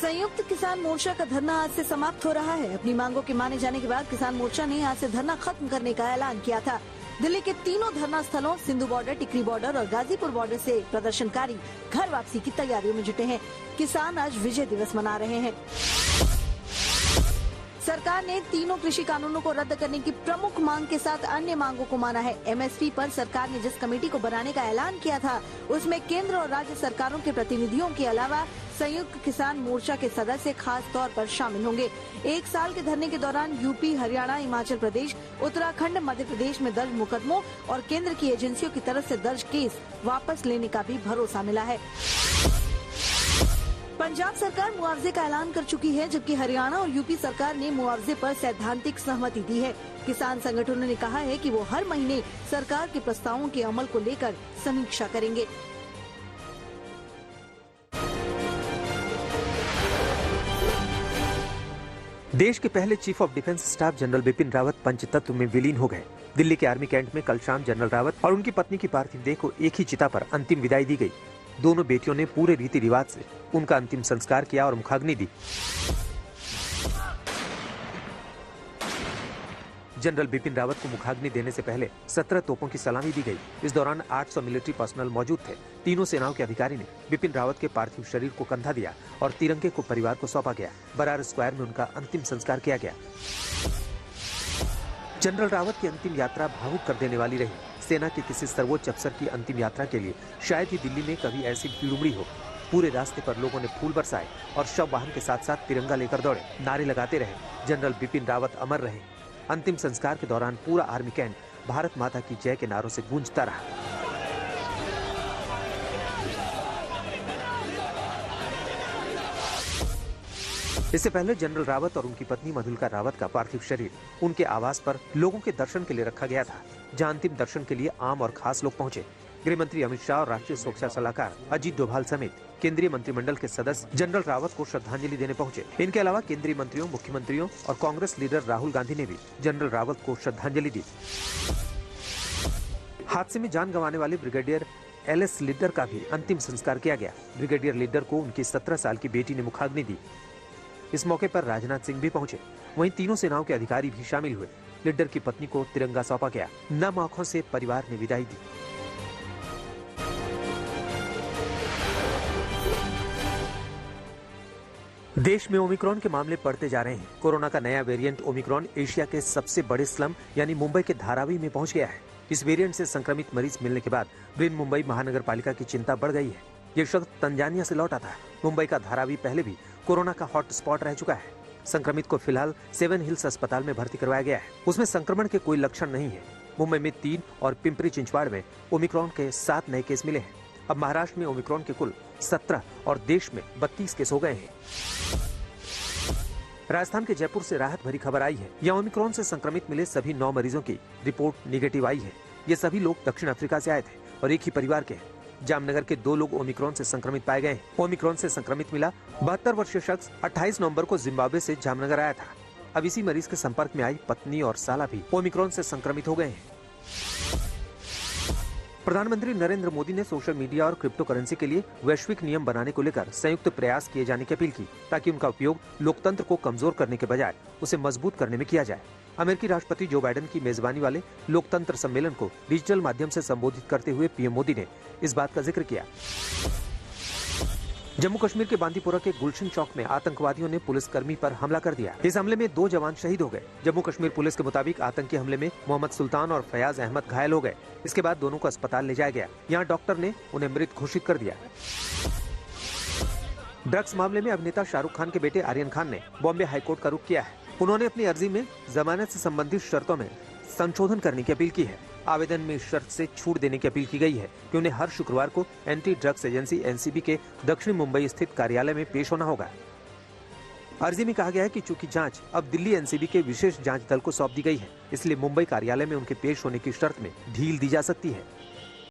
संयुक्त किसान मोर्चा का धरना आज से समाप्त हो रहा है। अपनी मांगों के माने जाने के बाद किसान मोर्चा ने आज से धरना खत्म करने का ऐलान किया था। दिल्ली के तीनों धरना स्थलों सिंधु बॉर्डर, टिकरी बॉर्डर और गाजीपुर बॉर्डर से प्रदर्शनकारी घर वापसी की तैयारियों में जुटे हैं। किसान आज विजय दिवस मना रहे हैं। सरकार ने तीनों कृषि कानूनों को रद्द करने की प्रमुख मांग के साथ अन्य मांगों को माना है। एमएसपी पर सरकार ने जिस कमेटी को बनाने का ऐलान किया था, उसमें केंद्र और राज्य सरकारों के प्रतिनिधियों के अलावा संयुक्त किसान मोर्चा के सदस्य खास तौर पर शामिल होंगे। 1 साल के धरने के दौरान यूपी, हरियाणा, हिमाचल प्रदेश, उत्तराखंड, मध्य प्रदेश में दर्ज मुकदमों और केंद्र की एजेंसियों की तरफ से दर्ज केस वापस लेने का भी भरोसा मिला है। पंजाब सरकार मुआवजे का ऐलान कर चुकी है, जबकि हरियाणा और यूपी सरकार ने मुआवजे पर सैद्धांतिक सहमति दी है। किसान संगठनों ने कहा है कि वो हर महीने सरकार के प्रस्तावों के अमल को लेकर समीक्षा करेंगे। देश के पहले chief of defence staff general Bipin Rawat पंचतत्व में विलीन हो गए। दिल्ली के आर्मी कैंट में कल शाम जनरल रावत और उनकी पत्नी की पार्थिव देह को एक ही चिता पर अंतिम विदाई दी गई। दोनों बेटियों ने पूरे रीति रिवाज से उनका अंतिम संस्कार किया और मुखाग्नि दी। जनरल बिपिन रावत को मुखाग्नि देने से पहले 17 तोपों की सलामी दी गई। इस दौरान 800 मिलिट्री पर्सनल मौजूद थे। तीनों सेनाओं के अधिकारी ने बिपिन रावत के पार्थिव शरीर को कंधा दिया और तिरंगे को परिवार को सौंपा गया। बरार स्क्वायर में उनका अंतिम संस्कार किया गया। जनरल रावत की अंतिम यात्रा भावुक कर देने वाली रही। सेना के किसी सर्वोच्च अफसर की अंतिम यात्रा के लिए शायद ही दिल्ली में कभी ऐसी भीड़ उमड़ी हो। पूरे रास्ते पर लोगों ने फूल बरसाए और शव वाहन के साथ साथ तिरंगा लेकर दौड़े, नारे लगाते रहे, जनरल बिपिन रावत अमर रहे। अंतिम संस्कार के दौरान पूरा आर्मी कैंट भारत माता की जय के नारों से गूंजता रहा। इससे पहले जनरल रावत और उनकी पत्नी मधुलिका रावत का पार्थिव शरीर उनके आवास पर लोगों के दर्शन के लिए रखा गया था, जहां अंतिम दर्शन के लिए आम और खास लोग पहुंचे। गृह मंत्री अमित शाह और राष्ट्रीय सुरक्षा सलाहकार अजीत डोभाल समेत केंद्रीय मंत्रिमंडल के सदस्य जनरल रावत को श्रद्धांजलि देने पहुंचे। इनके अलावा केंद्रीय मंत्रियों, मुख्यमंत्रियों और कांग्रेस लीडर राहुल गांधी ने भी जनरल रावत को श्रद्धांजलि दी। हादसे में जान गंवाने वाले ब्रिगेडियर LS लीडर का भी अंतिम संस्कार किया गया। ब्रिगेडियर लीडर को उनकी 17 साल की बेटी ने मुखाग्नि दी। इस मौके पर राजनाथ सिंह भी पहुंचे। वहीं तीनों सेनाओं के अधिकारी भी शामिल हुए। लीडर की पत्नी को तिरंगा सौंपा गया। नम आंखों से परिवार ने विदाई दी। देश में ओमिक्रॉन के मामले बढ़ते जा रहे हैं। कोरोना का नया वेरिएंट ओमिक्रॉन एशिया के सबसे बड़े स्लम यानी मुंबई के धारावी में पहुंच गया है। इस वेरिएंट से संक्रमित मरीज मिलने के बाद ब्रिन मुंबई महानगर पालिका की चिंता बढ़ गई है। ये शख्स तंजानिया से लौटा था। मुंबई का धारावी पहले भी कोरोना का हॉट स्पॉट रह चुका है। संक्रमित को फिलहाल 7 हिल्स अस्पताल में भर्ती करवाया गया है। उसमें संक्रमण के कोई लक्षण नहीं है। मुंबई में 3 और पिंपरी चिंचवाड़ में ओमिक्रॉन के 7 नए केस मिले हैं। अब महाराष्ट्र में ओमिक्रॉन के कुल 17 और देश में 32 केस हो गए हैं। राजस्थान के जयपुर से राहत भरी खबर आई है। यहाँ ओमिक्रॉन से संक्रमित मिले सभी 9 मरीजों की रिपोर्ट निगेटिव आई है। ये सभी लोग दक्षिण अफ्रीका से आए थे और एक ही परिवार के हैं। जामनगर के 2 लोग ओमिक्रॉन से संक्रमित पाए गए हैं। ओमिक्रॉन से संक्रमित मिला 72 वर्षीय शख्स 28 नवंबर को जिम्बाब्वे से जामनगर आया था। अब इसी मरीज के संपर्क में आई पत्नी और साला भी ओमिक्रॉन से संक्रमित हो गए हैं। प्रधानमंत्री नरेंद्र मोदी ने सोशल मीडिया और क्रिप्टो करेंसी के लिए वैश्विक नियम बनाने को लेकर संयुक्त प्रयास किए जाने की अपील की, ताकि उनका उपयोग लोकतंत्र को कमजोर करने के बजाय उसे मजबूत करने में किया जाए। अमेरिकी राष्ट्रपति जो बाइडेन की मेजबानी वाले लोकतंत्र सम्मेलन को डिजिटल माध्यम से संबोधित करते हुए पीएम मोदी ने इस बात का जिक्र किया। जम्मू कश्मीर के बांदीपुरा के गुलशन चौक में आतंकवादियों ने पुलिसकर्मी पर हमला कर दिया। इस हमले में 2 जवान शहीद हो गए। जम्मू कश्मीर पुलिस के मुताबिक आतंकी हमले में मोहम्मद सुल्तान और फयाज अहमद घायल हो गए। इसके बाद दोनों को अस्पताल ले जाया गया। यहाँ डॉक्टर ने उन्हें मृत घोषित कर दिया। ड्रग्स मामले में अभिनेता शाहरुख खान के बेटे आर्यन खान ने बॉम्बे हाईकोर्ट का रुख किया है। उन्होंने अपनी अर्जी में जमानत से संबंधित शर्तों में संशोधन करने की अपील की है। आवेदन में इस शर्त से छूट देने की अपील की गई है कि उन्हें हर शुक्रवार को एंटी ड्रग्स एजेंसी NCB के दक्षिण मुंबई स्थित कार्यालय में पेश होना होगा। अर्जी में कहा गया है कि चूंकि जांच अब दिल्ली NCB के विशेष जांच दल को सौंप दी गई है, इसलिए मुंबई कार्यालय में उनके पेश होने की शर्त में ढील दी जा सकती है।